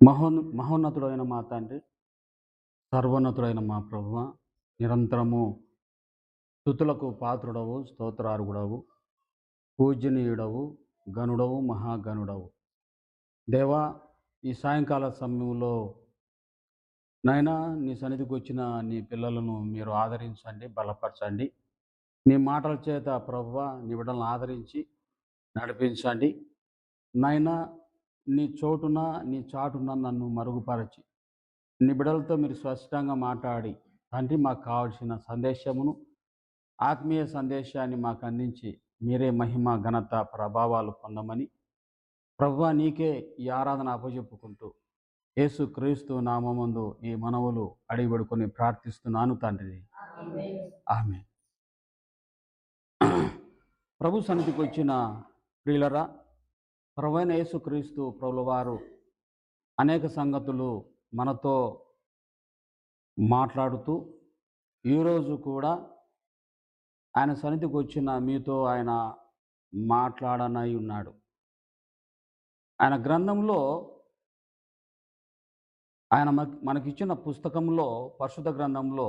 మహోన్నతుడైన మా తండ్రి, సర్వోన్నతుడైన మా ప్రభువ, నిరంతరము స్తుతులకు పాత్రుడవు, స్తోత్రార్హుడవు, పూజనీయుడవు, గనుడవు, మహాగణుడవు. దేవా, ఈ సాయంకాల సమయంలో నాయనా నీ సన్నిధికి వచ్చిన నీ పిల్లలను మీరు ఆదరించండి, బలపరచండి. నీ మాటల చేత ప్రభువా నీ బిడ్డలను ఆదరించి నడిపించండి. నాయనా నీ చోటున, నీ చాటున నన్ను మరుగుపరచి నీ బిడ్డలతో మీరు స్పష్టంగా మాట్లాడి తండ్రి మాకు కావలసిన సందేశమును ఆత్మీయ సందేశాన్ని మాకు అందించి మీరే మహిమ ఘనత ప్రభావాలు పొందమని ప్రభువా నీకే ఈ ఆరాధన అప్పజెప్పుకుంటూ యేసు క్రీస్తు నామమందు ఈ మనవులు అడిగిబడుకొని ప్రార్థిస్తున్నాను తండ్రి. ఆమె ప్రభు సన్నిధికి వచ్చిన ప్రియులరా, ప్రభువైన యేసు క్రీస్తు ప్రభుల వారు అనేక సంగతులు మనతో మాట్లాడుతూ ఈరోజు కూడా ఆయన సన్నిధికి వచ్చిన మీతో ఆయన మాట్లాడనై ఉన్నాడు. ఆయన గ్రంథంలో ఆయన మనకిచ్చిన పుస్తకంలో, పరిశుద్ధ గ్రంథంలో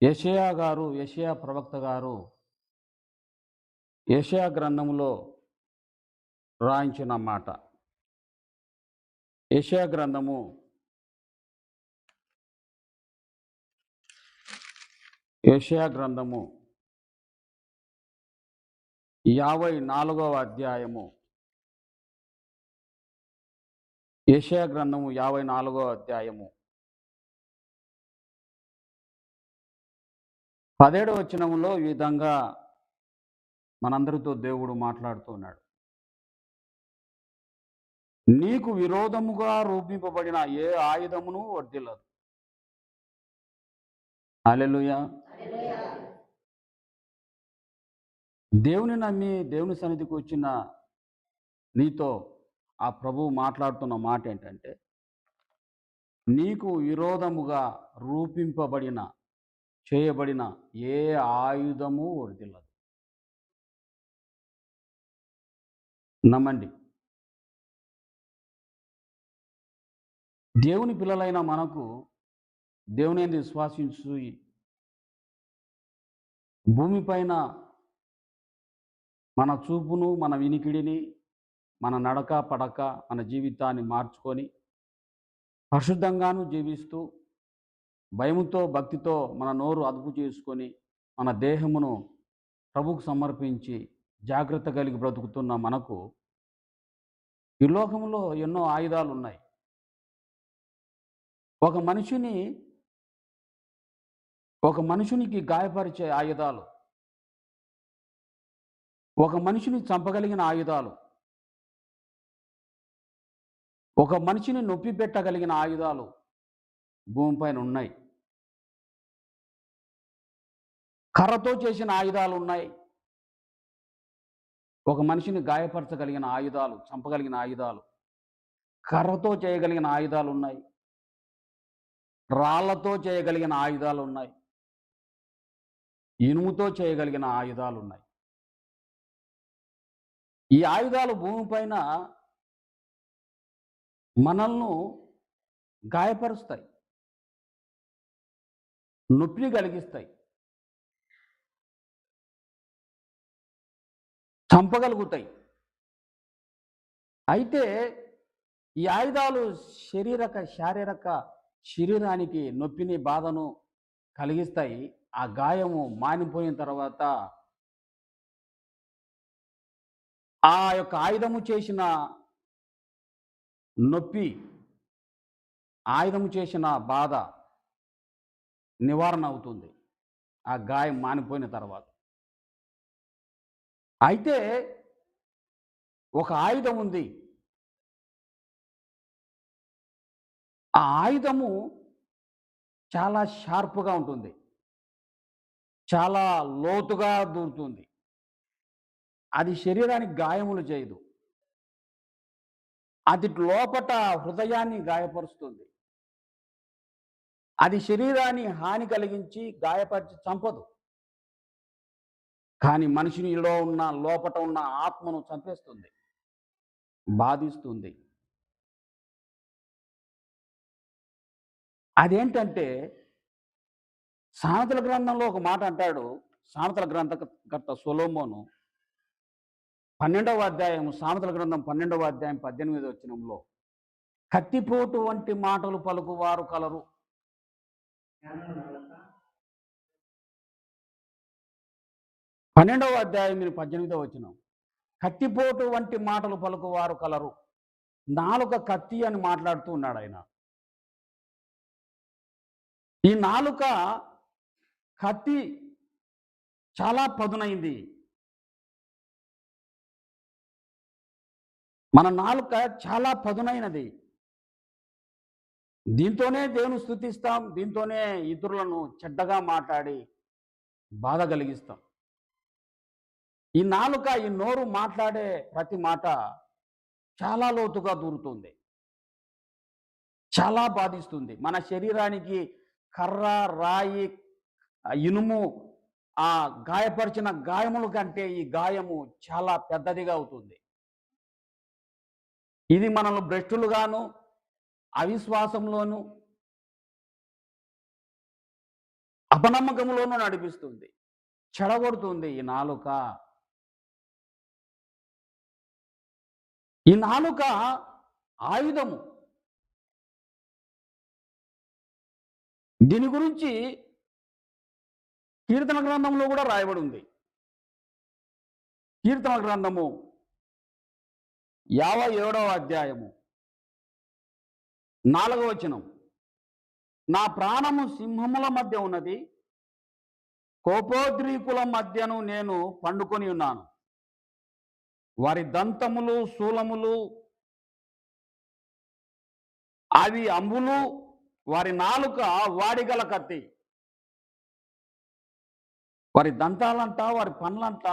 యెషయా ప్రవక్త గారు యెషయా గ్రంథంలో రాయించిన మాట. యెషయా గ్రంథము 54వ అధ్యాయము. యెషయా గ్రంథము 54వ అధ్యాయము 17వ వచనంలో ఈ విధంగా మనందరితో దేవుడు మాట్లాడుతూ ఉన్నాడు. నీకు విరోధముగా రూపింపబడిన ఏ ఆయుధమును వర్ధిల్లదు. హల్లెలూయా. దేవుని నమ్మి దేవుని సన్నిధికి వచ్చిన నీతో ఆ ప్రభువు మాట్లాడుతున్న మాట ఏంటంటే, నీకు విరోధముగా చేయబడిన ఏ ఆయుధము వర్ధిల్లదు. నమ్మండి. దేవుని పిల్లలైన మనకు దేవుని యందు విశ్వాసించు భూమిపైన మన చూపును, మన వినికిడిని, మన నడక పడక, మన జీవితాన్ని మార్చుకొని పరిశుద్ధంగాను జీవిస్తూ భయముతో భక్తితో మన నోరు అదుపు చేసుకొని మన దేహమును ప్రభువుకు సమర్పించి జాగ్రత్త కలిగి బ్రతుకుతున్న మనకు ఈ లోకంలో ఎన్నో ఆయుధాలు ఉన్నాయి. ఒక మనిషినికి గాయపరిచే ఆయుధాలు, ఒక మనిషిని చంపగలిగిన ఆయుధాలు, ఒక మనిషిని నొప్పి పెట్టగలిగిన ఆయుధాలు భూమిపైన ఉన్నాయి. కర్రతో చేసిన ఆయుధాలు ఉన్నాయి. ఒక మనిషిని గాయపరచగలిగిన ఆయుధాలు, చంపగలిగిన ఆయుధాలు, కర్రతో చేయగలిగిన ఆయుధాలు ఉన్నాయి. రాళ్లతో చేయగలిగిన ఆయుధాలు ఉన్నాయి. ఇనుముతో చేయగలిగిన ఆయుధాలు ఉన్నాయి. ఈ ఆయుధాలు భూమిపైన మనల్ని గాయపరుస్తాయి, నొప్పిని కలిగిస్తాయి, చంపగలుగుతాయి. అయితే ఈ ఆయుధాలు శరీరానికి నొప్పిని, బాధను కలిగిస్తాయి. ఆ గాయము మానిపోయిన తర్వాత ఆ యొక్క ఆయుధము చేసిన నొప్పి, ఆయుధము చేసిన బాధ నివారణ అవుతుంది ఆ గాయం మానిపోయిన తర్వాత. అయితే ఒక ఆయుధం ఉంది. ఆ ఆయుధము చాలా షార్ప్గా ఉంటుంది, చాలా లోతుగా దూరుతుంది. అది శరీరానికి గాయములు చేయదు, అది లోపట హృదయాన్ని గాయపరుస్తుంది. అది శరీరాన్ని హాని కలిగించి గాయపరిచి చంపదు, కానీ మనిషినిలో ఉన్న లోపట ఉన్న ఆత్మను చంపేస్తుంది, బాధిస్తుంది. అదేంటంటే సామెతల గ్రంథంలో ఒక మాట అంటాడు. సామెతల గ్రంథకర్త సొలొమోను 12వ అధ్యాయం, సామెతల గ్రంథం 12వ అధ్యాయం 18వ వచనంలో, కత్తిపోటు వంటి మాటలు పలుకువారు కలరు. 12వ అధ్యాయం 18వ వచనం, కత్తిపోటు వంటి మాటలు పలుకువారు కలరు. నాలుక కత్తి అని మాట్లాడుతూ ఉన్నాడు ఆయన. ఈ నాలుక కత్తి చాలా పదునైంది. మన నాలుక చాలా పదునైనది. దీంతోనే దేవుని స్తుతిస్తాం, దీంతోనే ఇతరులను చెడ్డగా మాట్లాడి బాధ కలిగిస్తాం. ఈ నాలుక, ఈ నోరు మాట్లాడే ప్రతి మాట చాలా లోతుగా దూరుతుంది, చాలా బాధిస్తుంది. మన శరీరానికి కర్ర, రాయి, ఇనుము ఆ గాయపరిచిన గాయముల కంటే ఈ గాయము చాలా పెద్దదిగా అవుతుంది. ఇది మనల్ని భ్రష్టులుగాను, అవిశ్వాసంలోను, అపనమ్మకంలోనూ నడిపిస్తుంది, చెడగొడుతుంది ఈ నాలుక. ఈ నాలుక ఆయుధము. దీని గురించి కీర్తన గ్రంథంలో కూడా రాయబడి ఉంది. కీర్తన గ్రంథము 57వ అధ్యాయము 4వ వచనం, నా ప్రాణము సింహముల మధ్య ఉన్నది, కోపోద్రీకుల మధ్యను నేను పండుకొని ఉన్నాను. వారి దంతములు, శూలములు, అవి అంబులు, వారి నాలుక వాడిగల కత్తి. వారి దంతాలంట, వారి పనులంట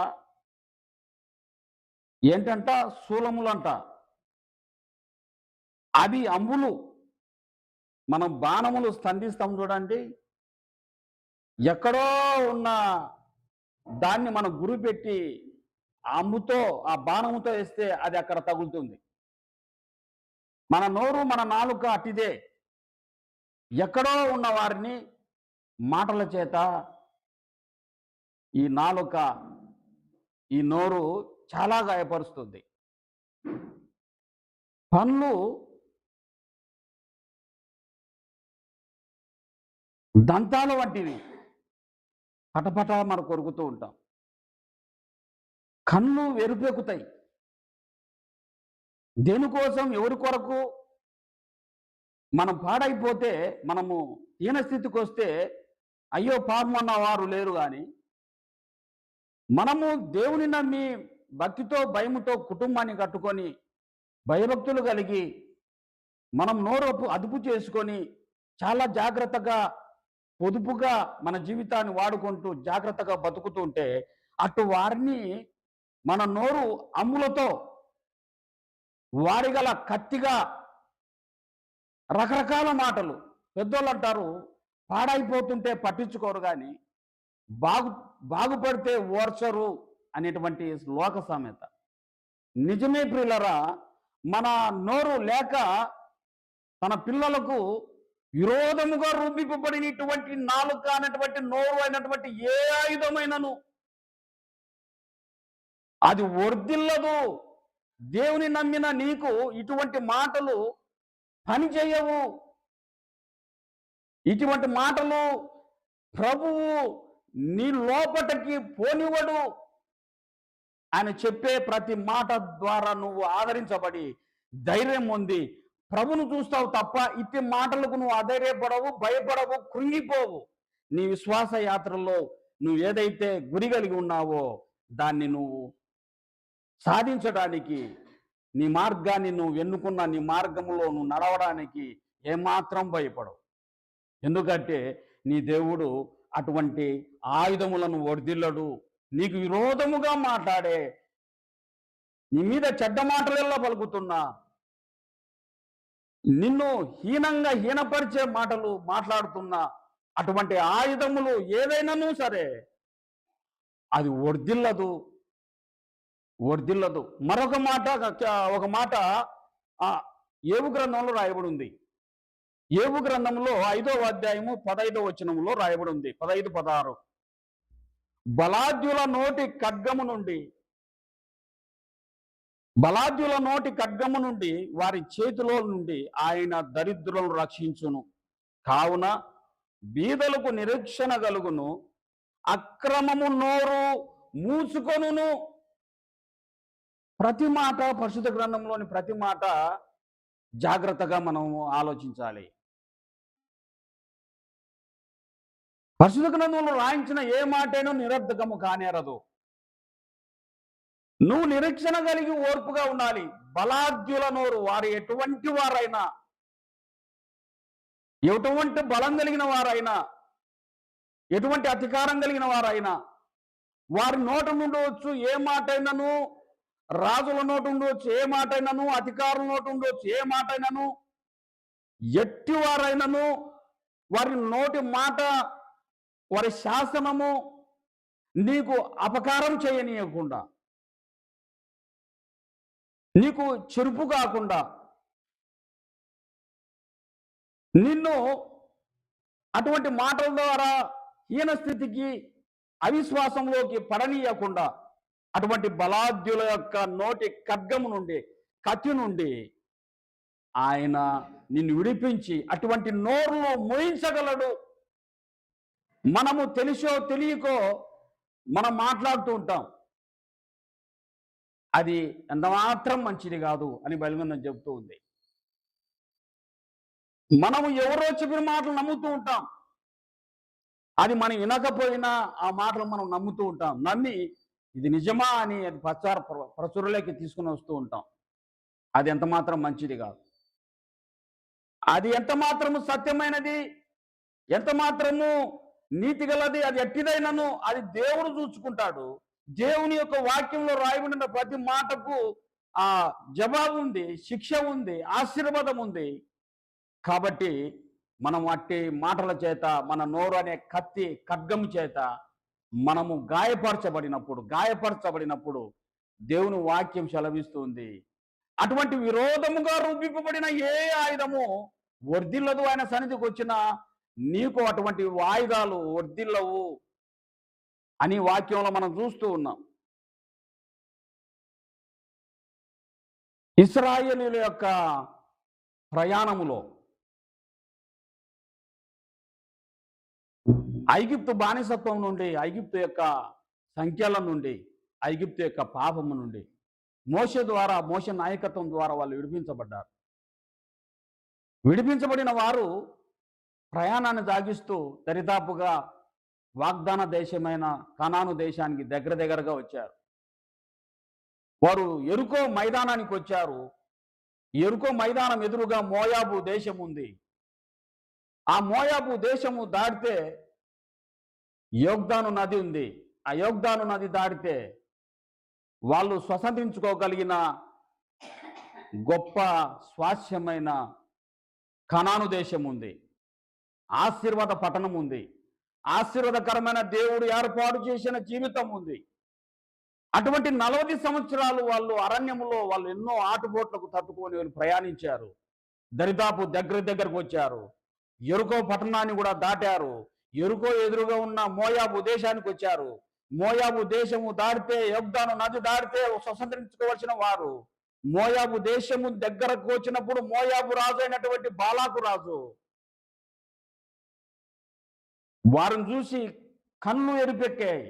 ఏంటంట, శూలములంట, అవి అంబులు. మనం బాణములు సంధిస్తాం చూడండి, ఎక్కడో ఉన్న దాన్ని మనం గురి పెట్టి అంబుతో, ఆ బాణముతో వేస్తే అది అక్కడ తగులుతుంది. మన నోరు, మన నాలుక అటిదే. ఎక్కడో ఉన్న వారిని మాటల చేత ఈ నాలుక, ఈ నోరు చాలా గాయపరుస్తుంది. పళ్ళు దంతాలు వంటివి, పటపట మనం కొరుకుతూ ఉంటాం. కళ్ళు వెరుపెక్కుతాయి. దేనికోసం, ఎవరి కొరకు? మనం పాడైపోతే, మనము హీనస్థితికి వస్తే అయ్యో పాపమన్న వారు లేరు. కానీ మనము దేవుని నమ్మి భక్తితో, భయముతో కుటుంబాన్ని కట్టుకొని, భయభక్తులు కలిగి, మనం నోరు అదుపు చేసుకొని చాలా జాగ్రత్తగా, పొదుపుగా మన జీవితాన్ని వాడుకుంటూ జాగ్రత్తగా బతుకుతూ ఉంటే, అటు వారిని మన నోరు అమ్ములతో, వాడిగల కత్తిగా, రకరకాల మాటలు. పెద్దోళ్ళు అంటారు, పాడైపోతుంటే పట్టించుకోరు కానీ బాగుపడితే ఓర్చరు అనేటువంటి లోక సామెత నిజమే ప్రియులరా. మన నోరు లేక తన పిల్లలకు విరోధముగా రూపింపబడినటువంటి నాలుక అనేటువంటి నోరు అయినటువంటి ఏ ఆయుధమైనను అది వర్ధిల్లదు. దేవుని నమ్మిన నీకు ఇటువంటి మాటలు పని చేయవు. ఇటువంటి మాటలు ప్రభువు నీ లోపటికి పోనివ్వడు. ఆయన చెప్పే ప్రతి మాట ద్వారా నువ్వు ఆదరించబడి ధైర్యం పొంది ప్రభును చూస్తావు తప్ప ఇట్టి మాటలకు నువ్వు అధైర్యపడవు, భయపడవు, కృంగిపోవు. నీ విశ్వాస యాత్రలో నువ్వు ఏదైతే గురి కలిగి ఉన్నావో దాన్ని నువ్వు సాధించడానికి, నీ మార్గాన్ని నువ్వు ఎన్నుకున్న నీ మార్గంలో నువ్వు నడవడానికి ఏమాత్రం భయపడవు. ఎందుకంటే నీ దేవుడు అటువంటి ఆయుధములను వర్ధిల్లడు. నీకు విరోధముగా మాట్లాడే, నీ మీద చెడ్డ మాటలలో పలుకుతున్నా, నిన్ను హీనంగా హీనపరిచే మాటలు మాట్లాడుతున్నా, అటువంటి ఆయుధములు ఏదైనాను సరే అది వర్ధిల్లదు. మరొక మాట, ఒక మాట యోబు గ్రంథంలో రాయబడి ఉంది. యోబు గ్రంథంలో 5వ అధ్యాయము 15వ వచనంలో రాయబడి ఉంది. 15, 16. బలాఢ్యుల నోటి ఖడ్గము నుండి వారి చేతిలో నుండి ఆయన దరిద్రులను రక్షించును. కావున బీదలకు నిరీక్షణ కలుగును, అక్రమము నోరు మూసుకొనును. ప్రతి మాట, పరిశుద్ధ గ్రంథంలోని ప్రతి మాట జాగ్రత్తగా మనం ఆలోచించాలి. పరిశుద్ధ గ్రంథంలో రాయించిన ఏ మాటైనా నిరర్ధకము కానేరదు. నువ్వు నిరీక్షణ కలిగి ఓర్పుగా ఉండాలి. బలాఢ్యుల నోరు, వారు ఎటువంటి వారైనా, ఎటువంటి బలం కలిగిన వారైనా, ఎటువంటి అధికారం కలిగిన వారైనా, వారి నోట ఉండవచ్చు ఏ మాటైనను, రాజుల నోటు ఉండవచ్చు ఏ మాటైనను, అధికారుల నోటు ఉండవచ్చు ఏ మాటైనను, ఎట్టి వారైనను వారి నోటి మాట, వారి శాసనము నీకు అపకారం చేయనీయకుండా, నీకు చెరుపు కాకుండా, నిన్ను అటువంటి మాటల ద్వారా హీన స్థితికి, అవిశ్వాసంలోకి పడనీయకుండా, అటువంటి బలాఢ్యుల యొక్క నోటి ఖడ్గము నుండి, కత్తి నుండి ఆయన నిన్ను విడిపించి అటువంటి నోరును మోయించగలడు. మనము తెలిసో తెలియకో మనం మాట్లాడుతూ ఉంటాం. అది ఎంతమాత్రం మంచిది కాదు అని బైబిల్ చెబుతూ ఉంది. మనము ఎవరో చెప్పిన మాటలు నమ్ముతూ ఉంటాం. అది మనం వినకపోయినా ఆ మాటలు మనం నమ్ముతూ ఉంటాం. నమ్మి ఇది నిజమా అని అది ప్రచురలోకి తీసుకుని వస్తూ ఉంటాం. అది ఎంత మాత్రం మంచిది కాదు. అది ఎంత మాత్రము సత్యమైనది, ఎంత మాత్రము నీతి గలది, అది ఎట్టిదైనను అది దేవుడు చూసుకుంటాడు. దేవుని యొక్క వాక్యంలో రాయబడిన ప్రతి మాటకు ఆ జవాబు ఉంది, శిక్ష ఉంది, ఆశీర్వాదం ఉంది. కాబట్టి మనం అట్టి మాటల చేత, మన నోరు అనే కత్తి ఖడ్గము చేత మనము గాయపరచబడినప్పుడు దేవుని వాక్యం సెలవిస్తుంది, అటువంటి విరోధముగా రూపింపబడిన ఏ ఆయుధము వర్ధిల్లదు. ఆయన సన్నిధికి వచ్చిన నీకు అటువంటి ఆయుధాలు వర్ధిల్లవు అని వాక్యంలో మనం చూస్తూ ఉన్నాం. ఇశ్రాయేలీయుల యొక్క ప్రయాణములో ఐగుప్తు బానిసత్వం నుండి, ఐగుప్తు యొక్క సంఖ్యల నుండి, ఐగుప్తు యొక్క పాపము నుండి మోషే నాయకత్వం ద్వారా వాళ్ళు విడిపించబడ్డారు. విడిపించబడిన వారు ప్రయాణాన్ని సాగిస్తూ దరిదాపుగా వాగ్దాన దేశమైన కనాను దేశానికి దగ్గరగా వచ్చారు. వారు యెరికో మైదానానికి వచ్చారు. యెరికో మైదానం ఎదురుగా మోయాబు దేశం ఉంది. ఆ మోయాబు దేశము దాటితే యోర్దాను నది ఉంది. ఆ యోర్దాను నది దాటితే వాళ్ళు స్వతంత్రించుకోగలిగిన గొప్ప స్వాస్యమైన కనాను దేశం ఉంది. ఆశీర్వాద పట్టణం ఉంది. ఆశీర్వాదకరమైన దేవుడు ఏర్పాటు చేసిన జీవితం ఉంది. అటువంటి 40 సంవత్సరాలు వాళ్ళు అరణ్యములో వాళ్ళు ఎన్నో ఆటుపోట్లకు తట్టుకొని వాళ్ళు ప్రయాణించారు. దరిదాపు దగ్గరకు వచ్చారు. యెరికో పట్టణాన్ని కూడా దాటారు. యెరికో ఎదురుగా ఉన్న మోయాబు దేశానికి వచ్చారు. మోయాబు దేశము దాటితే, యోర్దాను నది దాటితే స్వతంత్రించుకోవాల్సిన వారు మోయాబు దేశము దగ్గరకు వచ్చినప్పుడు మోయాబు రాజు అయినటువంటి బాలాకు రాజు వారిని చూసి కన్ను ఎరిపెక్కాయి,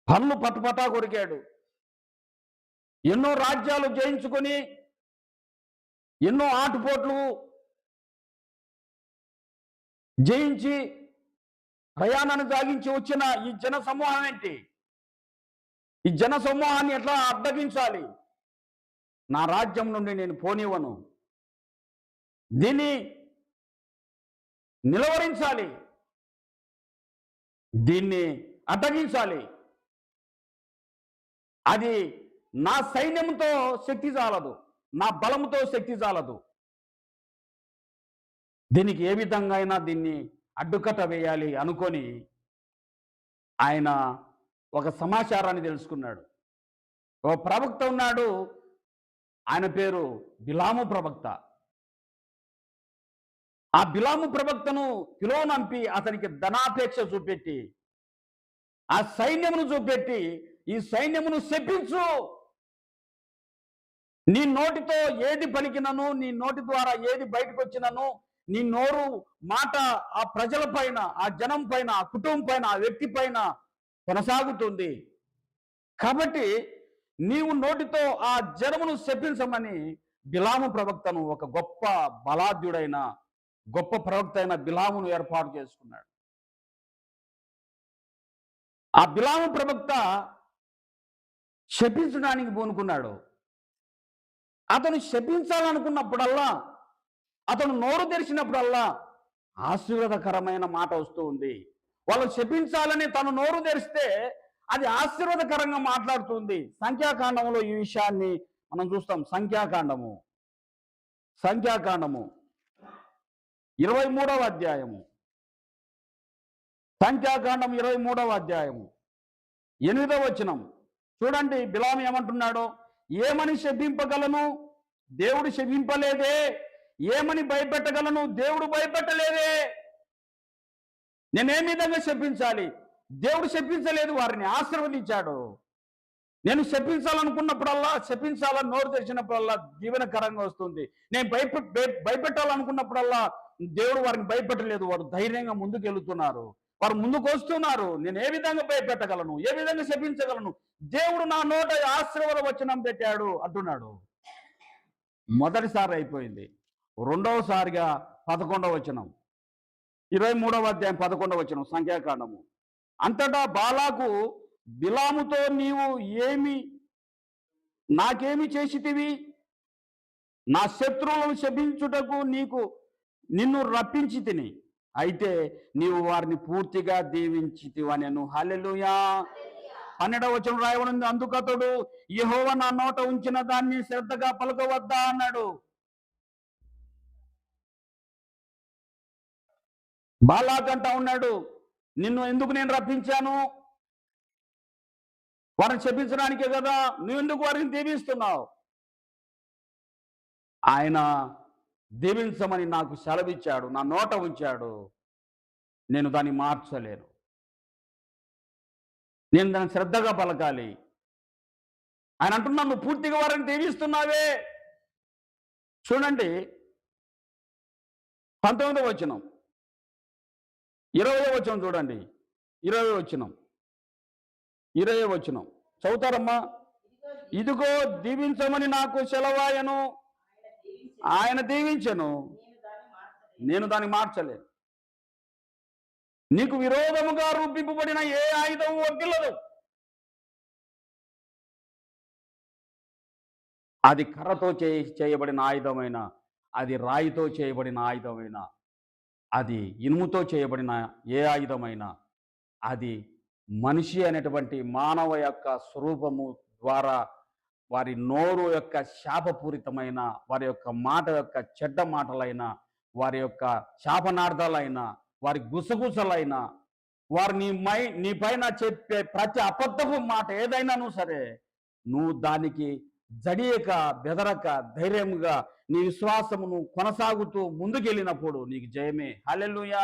పన్ను పట్టుపట్టా కొరికాడు. ఎన్నో రాజ్యాలు జయించుకొని, ఎన్నో ఆటుపోట్లు జయించి ప్రయాణాన్ని సాగించి వచ్చిన ఈ జన సమూహం ఏంటి? ఈ జన సమూహాన్ని ఎట్లా అడ్డగించాలి? నా రాజ్యం నుండి నేను పోనివ్వను, దీన్ని నిలవరించాలి, దీన్ని అడ్డగించాలి. అది నా సైన్యంతో శక్తి చాలదు, నా బలంతో శక్తి చాలదు. దీనికి ఏ విధంగా అయినా దీన్ని అడ్డుకట్ట వేయాలి అనుకొని ఆయన ఒక సమాచారాన్ని తెలుసుకున్నాడు. ఓ ప్రవక్త ఉన్నాడు, ఆయన పేరు బిలాము ప్రవక్త. ఆ బిలాము ప్రవక్తను పిలువనంపి అతనికి ధనాపేక్ష చూపెట్టి, ఆ సైన్యమును చూపెట్టి, ఈ సైన్యమును శపించు, నీ నోటితో ఏది పలికినను, నీ నోటి ద్వారా ఏది బయటకు వచ్చినను, నీ నోరు మాట ఆ ప్రజల పైన, ఆ జనం పైన, ఆ కుటుంబం పైన, ఆ వ్యక్తి పైన కొనసాగుతుంది. కాబట్టి నీవు నోటితో ఆ జనమును శపించమని బిలాము ప్రవక్తను, ఒక గొప్ప బలాఢ్యుడైన గొప్ప ప్రవక్త అయిన బిలామును ఏర్పాటు చేసుకున్నాడు. ఆ బిలాము ప్రవక్త శపించడానికి పూనుకున్నాడు. అతను శపించాలనుకున్నప్పుడల్లా, అతను నోరు తెరిచినప్పుడల్లా ఆశీర్వాదకరమైన మాట వస్తూ ఉంది. వాళ్ళు శపించాలని తను నోరు తెరిస్తే అది ఆశీర్వాదకరంగా మాట్లాడుతుంది. సంఖ్యాకాండంలో ఈ విషయాన్ని మనం చూస్తాం. సంఖ్యాకాండము 23వ అధ్యాయము, సంఖ్యాకాండం 23వ అధ్యాయము 8వ వచనం చూడండి. బిలాము ఏమంటున్నాడో, ఏమని శపింపగలను, దేవుడు శపింపలేదే, ఏమని భయపెట్టగలను, దేవుడు భయపెట్టలేదే, నేనేం విధంగా శపించాలి, దేవుడు శపించలేదు, వారిని ఆశీర్వదించాడు. నేను శపించాలనుకున్నప్పుడల్లా, శపించాలని నోరు తెరిచినప్పుడల్లా దీవెనకరంగా వస్తుంది. నేను భయపెట్టాలనుకున్నప్పుడల్లా దేవుడు వారిని భయపెట్టలేదు, వారు ధైర్యంగా ముందుకు వెళుతున్నారు, వారు ముందుకు వస్తున్నారు. నేను ఏ విధంగా భయపెట్టగలను, ఏ విధంగా శపించగలను, దేవుడు నా నోట ఆశీర్వాద వచనం పెట్టాడు అంటున్నాడు. మొదటిసారి అయిపోయింది. రెండవసారిగా 11వ వచనం, 23వ అధ్యాయం 11వ వచనం సంఖ్యాకాండము. అంతటా బాలాకు బిలాముతో, నీవు నాకేమి చేసితివి, నా శత్రువులను శపించుటకు నిన్ను రప్పించి తిని, అయితే నీవు వారిని పూర్తిగా దీవించితివనెను. హల్లెలూయా. 12వ వచనం రాయబడింది, అందుకతడు, యెహోవా నా నోట ఉంచిన దాన్ని శ్రద్ధగా పలకవద్దా అన్నాడు. బాలాకంటా ఉన్నాడు, నిన్ను ఎందుకు నేను రప్పించాను, వారిని శపించడానికే కదా, నువ్వెందుకు వారిని దీవిస్తున్నావు? ఆయన దీవించమని నాకు సెలవిచ్చాడు, నా నోట ఉంచాడు, నేను దాన్ని మార్చలేను, నేను దాన్ని శ్రద్ధగా పలకాలి. ఆయన అంటున్నా, నువ్వు పూర్తిగా వారిని దీవిస్తున్నావే. చూడండి 19వ వచనం, 20వ వచనం చూడండి, 20వ వచనం చదువుతారమ్మా. ఇదిగో దీవించమని నాకు సెలవాయను, ఆయన దీవించను, నేను దాన్ని మార్చలేను. నీకు విరోధముగా రూపింపబడిన ఏ ఆయుధం వర్తిల్లదు. అది కర్రతో చేయబడిన ఆయుధమైన, అది రాయితో చేయబడిన ఆయుధమైన, అది ఇనుముతో చేయబడిన ఏ ఆయుధమైనా, అది మనిషి అనేటువంటి మానవ యొక్క స్వరూపము ద్వారా, వారి నోరు యొక్క శాపపూరితమైన, వారి యొక్క మాట యొక్క చెడ్డ మాటలైన, వారి యొక్క శాపనార్థాలైన, వారి గుసగుసలైన, వారు నీ పైన చెప్పే ప్రతి అబద్ధపు మాట ఏదైనాను సరే, నువ్వు దానికి జడియక, బెదరక, ధైర్యంగా నీ విశ్వాసమును కొనసాగుతూ ముందుకెళ్ళినప్పుడు నీకు జయమే. హల్లెలూయా.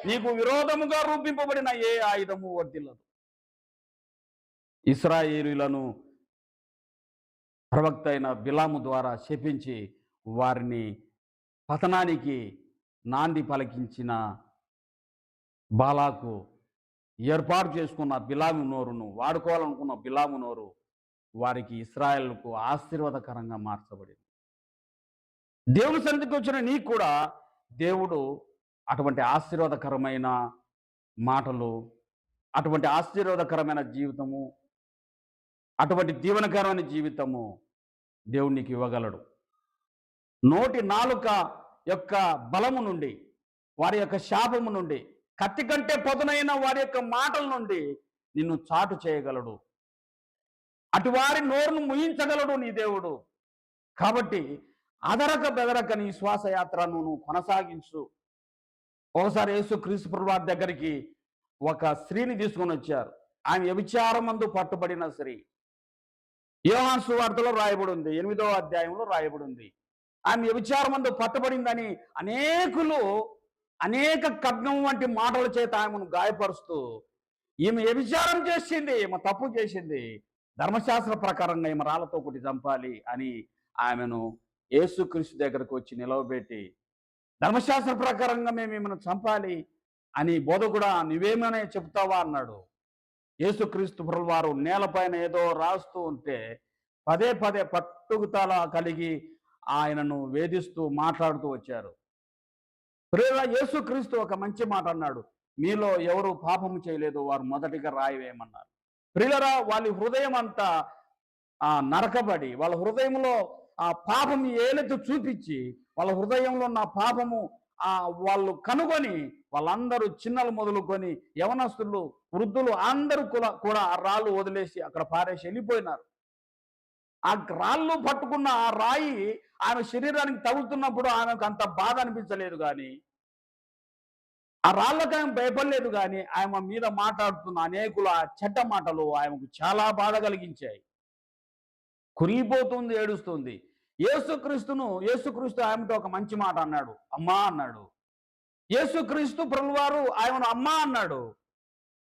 నీకు విరోధముగా రూపింపబడిన ఏ ఆయుధము వర్తిల్లదు. ఇశ్రాయేలీయులను ప్రవక్త అయిన బిలాము ద్వారా శపించి వారిని పతనానికి నాంది పలికించిన బాలాకు ఏర్పాటు చేసుకున్న బిలాము నోరును, వాడుకోవాలనుకున్న బిలాము నోరు వారికి, ఇశ్రాయేలుకు ఆశీర్వాదకరంగా మార్చబడింది. దేవుని సన్నిధికి వచ్చిన నీకు కూడా దేవుడు అటువంటి ఆశీర్వాదకరమైన మాటలు, అటువంటి ఆశీర్వాదకరమైన జీవితము, అటువంటి దీవెనకరమైన జీవితము దేవుడు నీకు ఇవ్వగలడు. నోటి నాలుక యొక్క బలము నుండి, వారి యొక్క శాపము నుండి, కత్తి కంటే పదునైన వారి యొక్క మాటల నుండి నిన్ను చాటు చేయగలడు. అటు వారి నోరును ముయించగలడు నీ దేవుడు. కాబట్టి అదరక బెదరక నీ శ్వాసయాత్రను నువ్వు కొనసాగించు. ఒకసారి యేసుక్రీస్తు ప్రభువు దగ్గరికి ఒక స్త్రీని తీసుకొని వచ్చారు. ఆమె వ్యభిచారమందు పట్టుబడిన స్త్రీ. యోహాను సువార్తలో రాయబడి ఉంది, 8వ అధ్యాయంలో రాయబడి ఉంది. ఆమె వ్యభిచారమందు పట్టబడిందని అనేకులు అనేక ఖడ్గం వంటి మాటల చేత ఆమెను గాయపరుస్తూ ఈమె వ్యభిచారం చేసింది, ఈమె తప్పు చేసింది, ధర్మశాస్త్ర ప్రకారంగా ఈమె రాళ్లతో కొట్టి చంపాలి అని ఆమెను యేసుక్రీస్తు దగ్గరకు వచ్చి నిలవబెట్టి ధర్మశాస్త్ర ప్రకారంగా మేము ఈమెను చంపాలి అని బోధకుడా నువ్వేమనే చెప్తావా అన్నాడు. యేసుక్రీస్తు ప్రభువారు నేలపైన ఏదో రాస్తూ ఉంటే పదే పదే పట్టుదల కలిగి ఆయనను వేధిస్తూ మాట్లాడుతూ వచ్చారు. ప్రియులారా, యేసుక్రీస్తు ఒక మంచి మాట అన్నాడు, మీలో ఎవరు పాపము చేయలేదు వారు మొదటిగా రాయి వేయమన్నారు. ప్రియులారా, వాళ్ళ హృదయం అంతా నరకబడి వాళ్ళ హృదయంలో ఆ పాపం ఏలెత్తి చూపించి వాళ్ళ హృదయంలో ఉన్న పాపము వాళ్ళు కనుగొని వాళ్ళందరూ చిన్నలు మొదలుకొని యవనస్తులు వృద్ధులు అందరూ కూడా ఆ రాళ్ళు వదిలేసి అక్కడ పారేసి వెళ్ళిపోయినారు. ఆ రాళ్ళు పట్టుకున్న ఆ రాయి ఆమె శరీరానికి తగులుతున్నప్పుడు ఆమెకు అంత బాధ అనిపించలేదు, కానీ ఆ రాళ్ళకు ఆమె భయపడలేదు, కానీ ఆమె మీద మాట్లాడుతున్న అనేకుల చెడ్డ మాటలు ఆమెకు చాలా బాధ కలిగించాయి. కురిగిపోతుంది, ఏడుస్తుంది. యేసుక్రీస్తు ఆమెతో ఒక మంచి మాట అన్నాడు, అమ్మా అన్నాడు. యేసుక్రీస్తు ప్రభువారు ఆమెను అమ్మా అన్నాడు.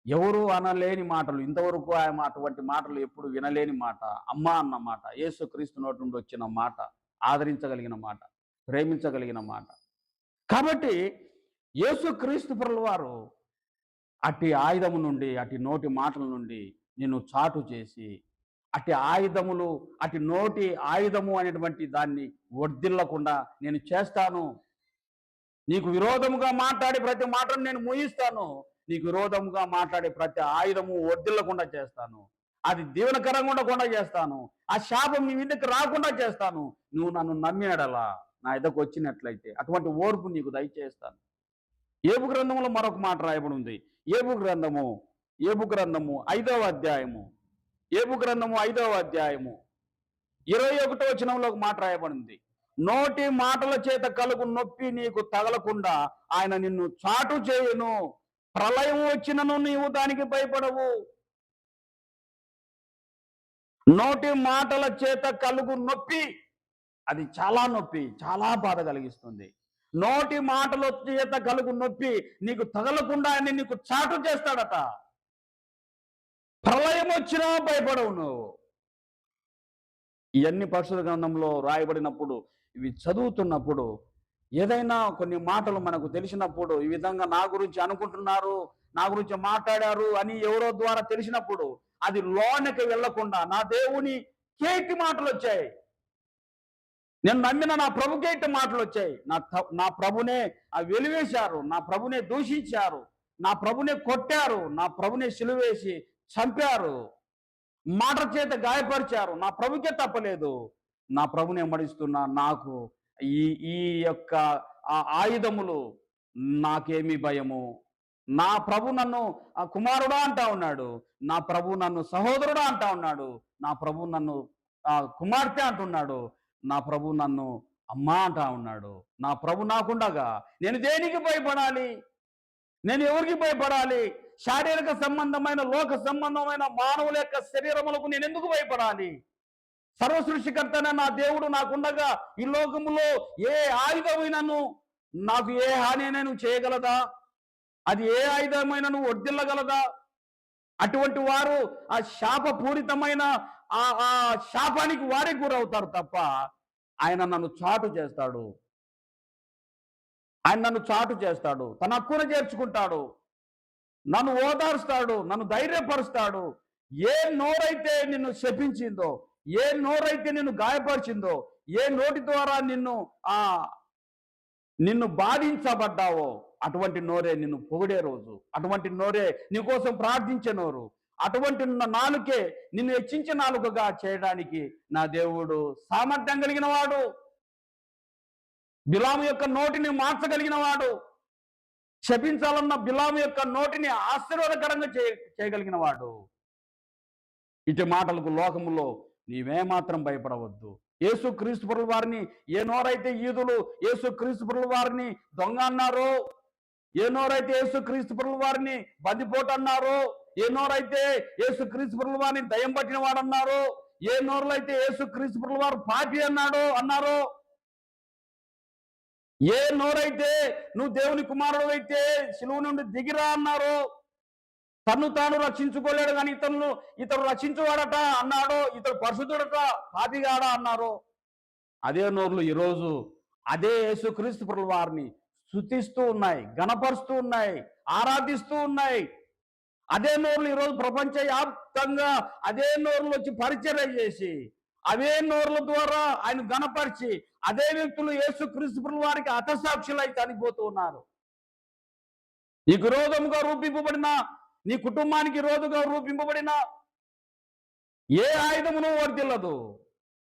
ఎవరు అనలేని మాటలు, ఇంతవరకు ఆమె అటువంటి మాటలు ఎప్పుడు వినలేని మాట, అమ్మా అన్న మాట, యేసుక్రీస్తు నోటి నుండి వచ్చిన మాట, ఆదరించగలిగిన మాట, ప్రేమించగలిగిన మాట. కాబట్టి యేసుక్రీస్తు ప్రభువారు అట్టి ఆయుధము నుండి, అట్టి నోటి మాటల నుండి నిన్ను చాటు చేసి అట్టి ఆయుధములు, అట్టి నోటి ఆయుధము అనేటువంటి దాన్ని వర్ధిల్లకుండా నేను చేస్తాను. నీకు విరోధముగా మాట్లాడే ప్రతి మాటను నేను ముగిస్తాను. నీకు విరోధముగా మాట్లాడే ప్రతి ఆయుధము వర్ధిల్లకుండా చేస్తాను. అది దీవెనకరంగా ఉండకుండా చేస్తాను. ఆ శాపం నీ మీదకి రాకుండా చేస్తాను. నువ్వు నన్ను నమ్మినడలా నా ఎద్దకు వచ్చినట్లయితే అటువంటి ఓర్పు నీకు దయచేస్తాను. ఏబు గ్రంథంలో మరొక మాట రాయబడి ఉంది. ఏబు గ్రంథము 5వ అధ్యాయము, ఏబు గ్రంథము 5వ అధ్యాయము 21వ వచనంలో ఒక మాట రాయబడింది. నోటి మాటల చేత కలుగు నొప్పి నీకు తగలకుండా ఆయన నిన్ను చాటు చేయును. ప్రళయం వచ్చినను నీవు దానికి భయపడవు. నోటి మాటల చేత కలుగు నొప్పి, అది చాలా నొప్పి, చాలా బాధ కలిగిస్తుంది. నోటి మాటల చేత కలుగు నొప్పి నీకు తగలకుండా ఆయన నీకు చాటు చేస్తాడట. ప్రళయం వచ్చినా భయపడవు నువ్వు. ఇవన్నీ పరిశుద్ధ గ్రంథంలో రాయబడినప్పుడు, ఇవి చదువుతున్నప్పుడు, ఏదైనా కొన్ని మాటలు మనకు తెలిసినప్పుడు, ఈ విధంగా నా గురించి అనుకుంటున్నారు, నా గురించి మాట్లాడారు అని ఎవరో ద్వారా తెలిసినప్పుడు అది లోనికి వెళ్లకుండా నా దేవుని కేటి మాటలు వచ్చాయి, నేను నమ్మిన నా ప్రభుకేటి మాటలు వచ్చాయి. నా ప్రభునే వెలివేశారు, నా ప్రభునే దూషించారు, నా ప్రభునే కొట్టారు, నా ప్రభునే సిలువేసి చంపారు, మాట చేత గాయపరిచారు. నా ప్రభుకే తప్పలేదు. నా ప్రభుని వెంబడిస్తున్నా నాకు ఈ యొక్క ఆయుధములు నాకేమి భయము. నా ప్రభు నన్ను కుమారుడా అంటా ఉన్నాడు, నా ప్రభు నన్ను సహోదరుడా అంటా ఉన్నాడు, నా ప్రభు నన్ను కుమార్తె అంటున్నాడు, నా ప్రభు నన్ను అమ్మా అంటా ఉన్నాడు. నా ప్రభు నాకుండగా నేను దేనికి భయపడాలి? నేను ఎవరికి భయపడాలి? శారీరక సంబంధమైన లోక సంబంధమైన మానవుల యొక్క శరీరములకు నేను ఎందుకు భయపడాలి? సర్వసృష్టికర్తన నా దేవుడు నాకుండగా ఈ లోకములో ఏ ఆయుధమైనను నాకు ఏ హాని చేయగలదా? అది ఏ ఆయుధమైనను వర్ధిల్లగలదా? అటువంటి వారు ఆ శాపపూరితమైన ఆ శాపానికి వారే గురవుతారు తప్ప ఆయన నన్ను చాటు చేస్తాడు. ఆయన నన్ను చాటు చేస్తాడు, తన హక్కున చేర్చుకుంటాడు, నన్ను ఓదార్స్తాడు, నన్ను ధైర్యపరుస్తాడు. ఏ నోరైతే నిన్ను శపించిందో, ఏ నోరైతే నిన్ను గాయపరిచిందో, ఏ నోటి ద్వారా నిన్ను బాధించబడ్డావో అటువంటి నోరే నిన్ను పొగిడే రోజు, అటువంటి నోరే నీకోసం ప్రార్థించే నోరు, అటువంటి నాలుకే నిన్ను హెచ్చించే నాలుకగా చేయడానికి నా దేవుడు సామర్థ్యం కలిగిన వాడు. బిలాము యొక్క నోటిని మార్చగలిగిన వాడు, శపించాలన్న బిలాము యొక్క నోటిని ఆశీర్వాదకరంగా చేయగలిగిన వాడు. ఇటు మాటలకు లోకములో నీవేమాత్రం భయపడవద్దు. యేసుక్రీస్తు ప్రభువు వారిని ఏ నోరైతే యూదులు యేసుక్రీస్తు ప్రభువు వారిని దొంగ అన్నారో, ఏ నోరైతే యేసుక్రీస్తు ప్రభువు వారిని బందిపోటు అన్నారో, ఏ నోరైతే యేసుక్రీస్తు ప్రభువు వారిని దయ్యం పట్టిన వాడు అన్నారో, ఏ నోరులైతే యేసుక్రీస్తు ప్రభువు వారు పాపి అన్నారో ఏ నోరైతే నువ్వు దేవుని కుమారుడు అయితే శిలువ నుండి దిగిరా అన్నారో, తన్ను తాను రక్షించుకోలేడు కానీ ఇతను రక్షించువాడట అన్నాడో, ఇతడు పరిశుద్ధుడట పాపిగాడా అన్నారో, అదే నోర్లు ఈరోజు అదే యేసుక్రీస్తు ప్రభువు వారిని స్తుతిస్తూ ఉన్నాయి, గణపరుస్తూ ఉన్నాయి, ఆరాధిస్తూ ఉన్నాయి. అదే నోర్లు ఈరోజు ప్రపంచవ్యాప్తంగా అదే నోర్లు వచ్చి పరిచయం చేసి, అవే నోర్ల ద్వారా ఆయన గణపరిచి, అదే వ్యక్తులు యేసుక్రీస్తు ప్రభువు వారికి హతసాక్షులై చనిపోతూ ఉన్నారు. నీకు విరోధముగా రూపింపబడిన, నీ కుటుంబానికి విరోధంగా రూపింపబడిన ఏ ఆయుధమును వర్తిల్లదు,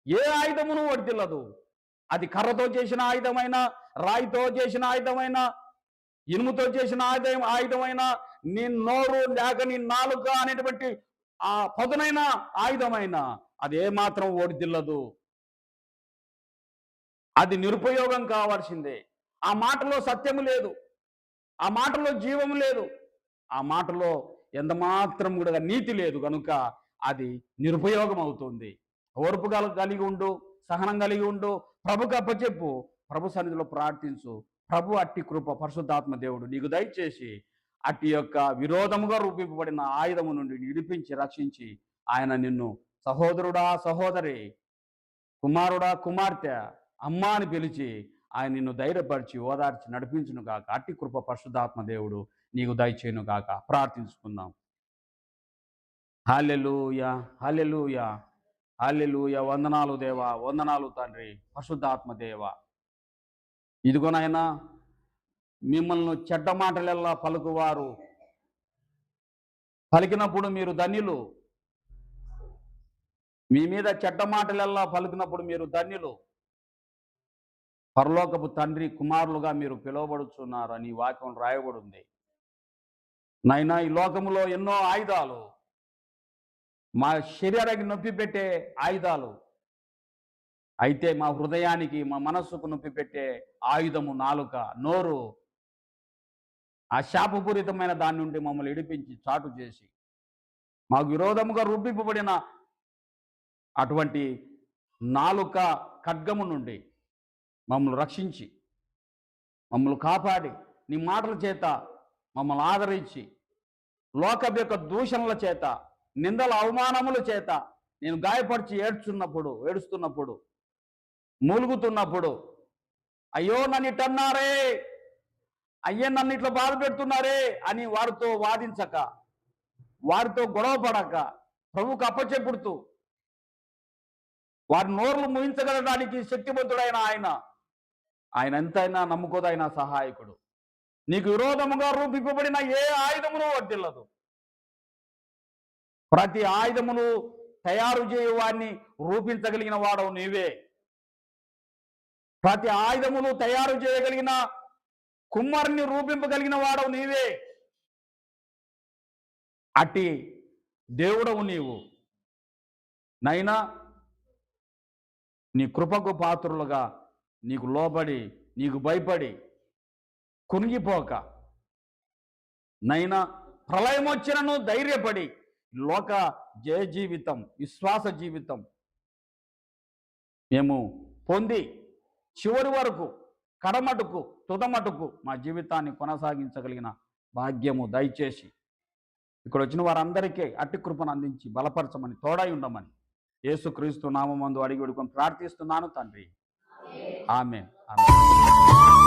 ఏ ఆయుధమును వర్తిల్లదు. అది కర్రతో చేసిన ఆయుధమైన, రాయితో చేసిన ఆయుధమైన, ఇనుముతో చేసిన ఆయుధమైన, నీ నోరు లేక నీ నాలుక అనేటువంటి ఆ పదునైన ఆయుధమైన అది ఏమాత్రం వర్తిల్లదు. అది నిరుపయోగం కావాల్సిందే. ఆ మాటలో సత్యము లేదు, ఆ మాటలో జీవము లేదు, ఆ మాటలో ఎంత మాత్రం కూడా నీతి లేదు. కనుక అది నిరుపయోగం అవుతుంది. ఓర్పు కలిగి ఉండు, సహనం కలిగి ఉండు, ప్రభుకు అప్పచెప్పు, ప్రభు సన్నిధిలో ప్రార్థించు. ప్రభు అట్టి కృప పరిశుద్ధాత్మ దేవుడు నీకు దయచేసి అట్టి యొక్క విరోధముగా రూపింపబడిన ఆయుధము నుండి విడిపించి రక్షించి ఆయన నిన్ను సహోదరుడా సహోదరి, కుమారుడా కుమార్తె, అమ్మ అని పిలిచి ఆయన నిన్ను ధైర్యపరిచి ఓదార్చి నడిపించును గాక. అట్టి కృప పరిశుద్ధాత్మ దేవుడు నీకు దయచేయును గాక. ప్రార్థించుకుందాం. హల్లెలూయా, హల్లెలూయా, హల్లెలూయా. వందనాలు దేవా, వందనాలు తండ్రి, పరిశుద్ధాత్మ దేవ. ఇదిగోనైనా మిమ్మల్ని చెడ్డ మాటలెల్లా పలుకువారు పలికినప్పుడు మీరు ధన్యులు. మీ మీద చెడ్డ మాటలెల్లా పలికినప్పుడు మీరు ధన్యులు. పరలోకపు తండ్రి కుమారులుగా మీరు పిలువబడుచున్నారు అని వాక్యం రాయబడింది. నైనా ఈ లోకములో ఎన్నో ఆయుధాలు, మా శరీరానికి నొప్పి పెట్టే ఆయుధాలు, అయితే మా హృదయానికి మా మనస్సుకు నొప్పి పెట్టే ఆయుధము నాలుక, నోరు. ఆ శాపపూరితమైన దాని నుండి మమ్మల్ని ఇడిపించి చాటు చేసి మాకు విరోధముగా రూపింపబడిన అటువంటి నాలుక ఖడ్గము నుండి మమ్మల్ని రక్షించి, మమ్మల్ని కాపాడి, నీ మాటల చేత మమ్మల్ని ఆదరించి, లోకం యొక్క దూషణల చేత, నిందల అవమానముల చేత నేను గాయపరిచి ఏడుస్తున్నప్పుడు, మూలుగుతున్నప్పుడు, అయ్యో నన్ను ఇట్టన్నారే, అయ్యే నన్ను ఇట్లా బాధ పెడుతున్నారే అని వారితో వాదించక, వారితో గొడవ పడక, ప్రభువుకు అప్పచెప్పుడుతూ, వారి నోర్లు ముగించగలడానికి శక్తివంతుడైన ఆయన ఎంతైనా నమ్ముకోదైన సహాయకుడు. నీకు విరోధముగా రూపింపబడిన ఏ ఆయుధమును వర్తిల్లదు. ప్రతి ఆయుధమును తయారు చేయు వాడిని రూపించగలిగిన వాడవు నీవే. ప్రతి ఆయుధమును తయారు చేయగలిగిన కుమ్మరిని రూపింపగలిగిన వాడవు నీవే. అట్టి దేవుడవు నీవు. నైనా నీ కృపకు పాత్రులుగా నీకు లోబడి, నీకు భయపడి, కునిగిపోక, నైనా ప్రళయం వచ్చినను ధైర్యపడి లోక జయ జీవితం, విశ్వాస జీవితం మేము పొంది చివరి వరకు, కడమటుకు, తుదమటుకు మా జీవితాన్ని కొనసాగించగలిగిన భాగ్యము దయచేసి ఇక్కడ వచ్చిన వారందరికీ అట్టి కృపను అందించి బలపరచమని, తోడై ఉండమని యేసుక్రీస్తు నామమందు అడిగి వేడుకొని ప్రార్థిస్తున్నాను తండ్రి. ఆమేన్, ఆమేన్.